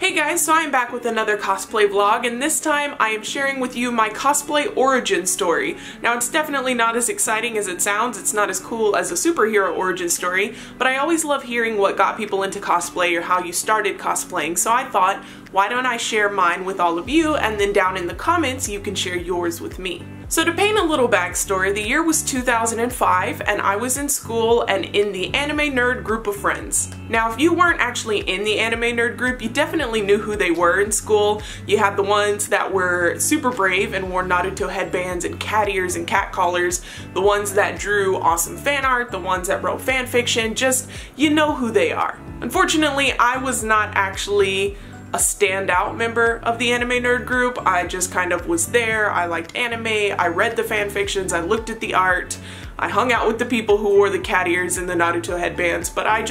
Hey guys, so I'm back with another cosplay vlog, and this time I am sharing with you my cosplay origin story. Now it's definitely not as exciting as it sounds, it's not as cool as a superhero origin story, but I always love hearing what got people into cosplay or how you started cosplaying, so I thought, why don't I share mine with all of you, and then down in the comments you can share yours with me. So to paint a little backstory, the year was 2005 and I was in school and in the anime nerd group of friends. Now if you weren't actually in the anime nerd group, you definitely knew who they were in school. You had the ones that were super brave and wore Naruto headbands and cat ears and cat collars, the ones that drew awesome fan art, the ones that wrote fan fiction, just you know who they are. Unfortunately, I was not actually a standout member of the anime nerd group. I just kind of was there. I liked anime, I read the fan fictions, I looked at the art, I hung out with the people who wore the cat ears and the Naruto headbands, but I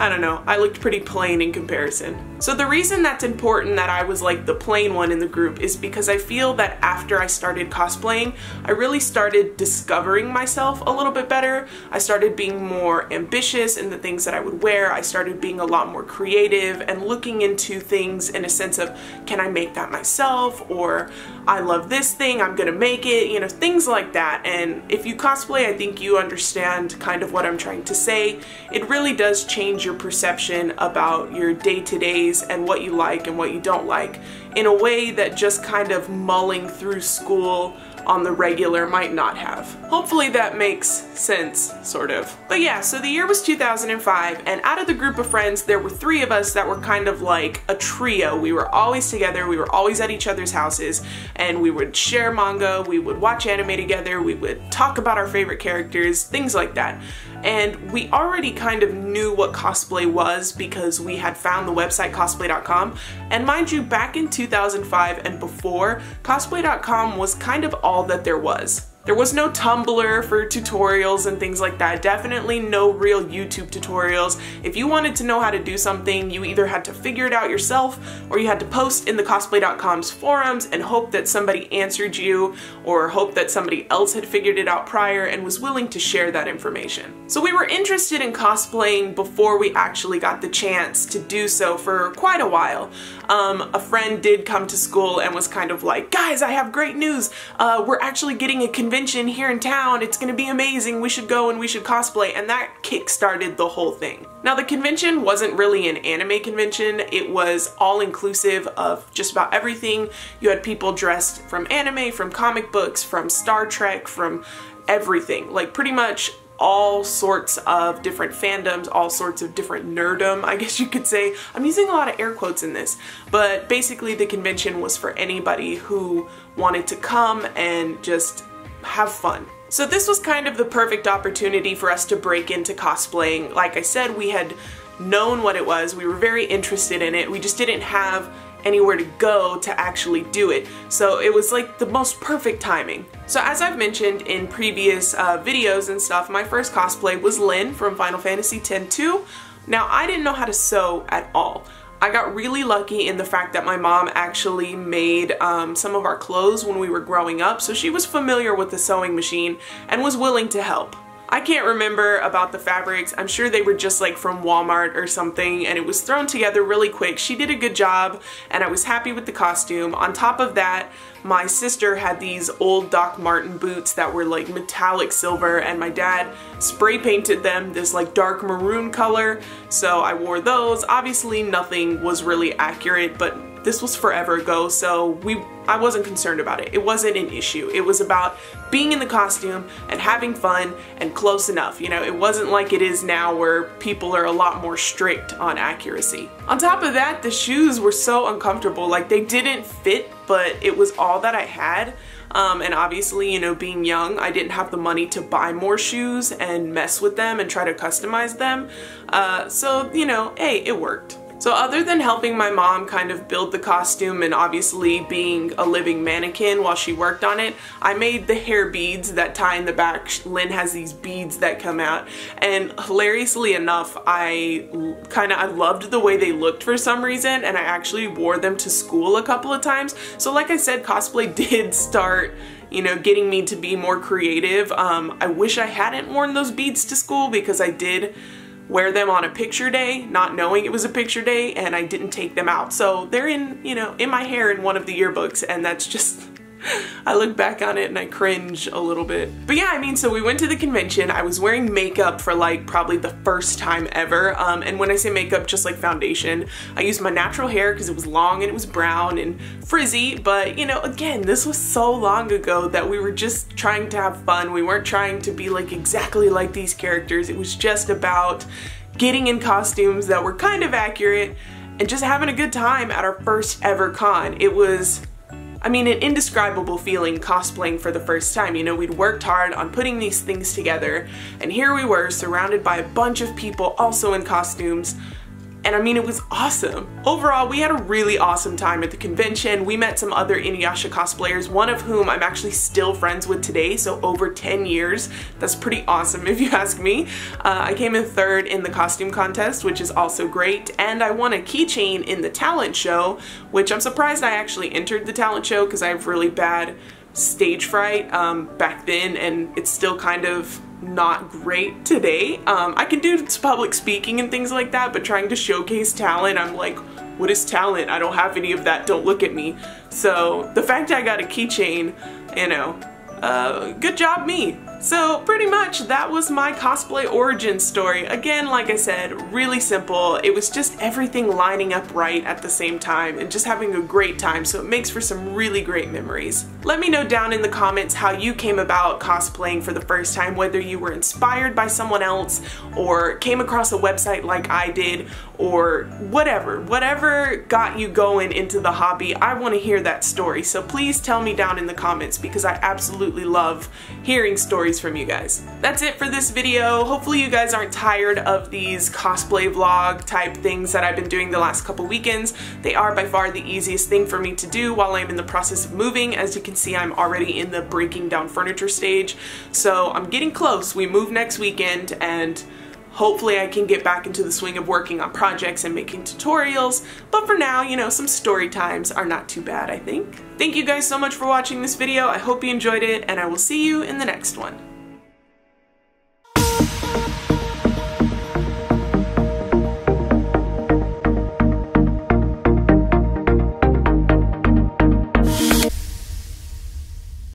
don't know, I looked pretty plain in comparison. So the reason that's important that I was like the plain one in the group is because I feel that after I started cosplaying, I really started discovering myself a little bit better. I started being more ambitious in the things that I would wear. I started being a lot more creative and looking into things in a sense of, can I make that myself? Or I love this thing, I'm gonna make it, you know, things like that. And if you cosplay, I think you understand kind of what I'm trying to say. It really does change your perception about your day-to-days and what you like and what you don't like in a way that just kind of mulling through school on the regular might not have. Hopefully that makes sense, sort of. But yeah, so the year was 2005, and out of the group of friends, there were three of us that were kind of like a trio. We were always together, we were always at each other's houses, and we would share manga, we would watch anime together, we would talk about our favorite characters, things like that. And we already kind of knew what cosplay was because we had found the website cosplay.com. And mind you, back in 2005 and before, cosplay.com was kind of all that there was. There was no Tumblr for tutorials and things like that, definitely no real YouTube tutorials. If you wanted to know how to do something, you either had to figure it out yourself or you had to post in the cosplay.com's forums and hope that somebody answered you or hope that somebody else had figured it out prior and was willing to share that information. So we were interested in cosplaying before we actually got the chance to do so for quite a while. A friend did come to school and was kind of like, guys, I have great news. We're actually getting a convention here in town. It's gonna be amazing. We should go and we should cosplay. And that kick-started the whole thing. Now the convention wasn't really an anime convention. It was all inclusive of just about everything. You had people dressed from anime, from comic books, from Star Trek, from everything. Like pretty much all sorts of different fandoms, all sorts of different nerdom, I guess you could say. I'm using a lot of air quotes in this, but basically the convention was for anybody who wanted to come and just have fun. So this was kind of the perfect opportunity for us to break into cosplaying. Like I said, we had known what it was, we were very interested in it, we just didn't have anywhere to go to actually do it. So it was like the most perfect timing. So as I've mentioned in previous videos and stuff, my first cosplay was Lynn from Final Fantasy X-2. Now I didn't know how to sew at all. I got really lucky in the fact that my mom actually made some of our clothes when we were growing up, so she was familiar with the sewing machine and was willing to help. I can't remember about the fabrics. I'm sure they were just like from Walmart or something, and it was thrown together really quick. She did a good job and I was happy with the costume. On top of that, my sister had these old Doc Marten boots that were like metallic silver, and my dad spray painted them this like dark maroon color, so I wore those. Obviously nothing was really accurate, but this was forever ago, so I wasn't concerned about it. It wasn't an issue. It was about being in the costume and having fun and close enough. You know, it wasn't like it is now where people are a lot more strict on accuracy. On top of that, the shoes were so uncomfortable. Like, they didn't fit, but it was all that I had. And obviously, you know, being young, I didn't have the money to buy more shoes and mess with them and try to customize them. So, you know, hey, it worked. So other than helping my mom kind of build the costume and obviously being a living mannequin while she worked on it, I made the hair beads that tie in the back. Lynn has these beads that come out, and hilariously enough, I loved the way they looked for some reason, and I actually wore them to school a couple of times. So like I said, cosplay did start, you know, getting me to be more creative. I wish I hadn't worn those beads to school because I did wear them on a picture day, not knowing it was a picture day, and I didn't take them out. So they're in, you know, in my hair in one of the yearbooks, and that's just, I look back on it and I cringe a little bit. But yeah, I mean, so we went to the convention. I was wearing makeup for like probably the first time ever. And when I say makeup, just like foundation. I used my natural hair because it was long and it was brown and frizzy. But you know, again, this was so long ago that we were just trying to have fun. We weren't trying to be like exactly like these characters. It was just about getting in costumes that were kind of accurate and just having a good time at our first ever con. It was, I mean, an indescribable feeling cosplaying for the first time. You know, we'd worked hard on putting these things together, and here we were surrounded by a bunch of people also in costumes. And I mean, it was awesome. Overall, we had a really awesome time at the convention. We met some other Inuyasha cosplayers, one of whom I'm actually still friends with today, so over 10 years. That's pretty awesome if you ask me. I came in third in the costume contest, which is also great, and I won a keychain in the talent show, which I'm surprised I actually entered the talent show because I have really bad stage fright back then, and it's still kind of not great today. I can do public speaking and things like that, but trying to showcase talent, I'm like, what is talent? I don't have any of that, don't look at me. So the fact I got a keychain, you know, good job me. So pretty much that was my cosplay origin story. Again, like I said, really simple. It was just everything lining up right at the same time and just having a great time, so it makes for some really great memories. Let me know down in the comments how you came about cosplaying for the first time, whether you were inspired by someone else or came across a website like I did, or whatever got you going into the hobby. I want to hear that story, so please tell me down in the comments because I absolutely love hearing stories from you guys. That's it for this video. Hopefully you guys aren't tired of these cosplay vlog type things that I've been doing the last couple weekends. They are by far the easiest thing for me to do while I'm in the process of moving. As you can see, I'm already in the breaking down furniture stage, so I'm getting close. We move next weekend, and hopefully I can get back into the swing of working on projects and making tutorials, but for now, you know, some story times are not too bad, I think. Thank you guys so much for watching this video. I hope you enjoyed it, and I will see you in the next one.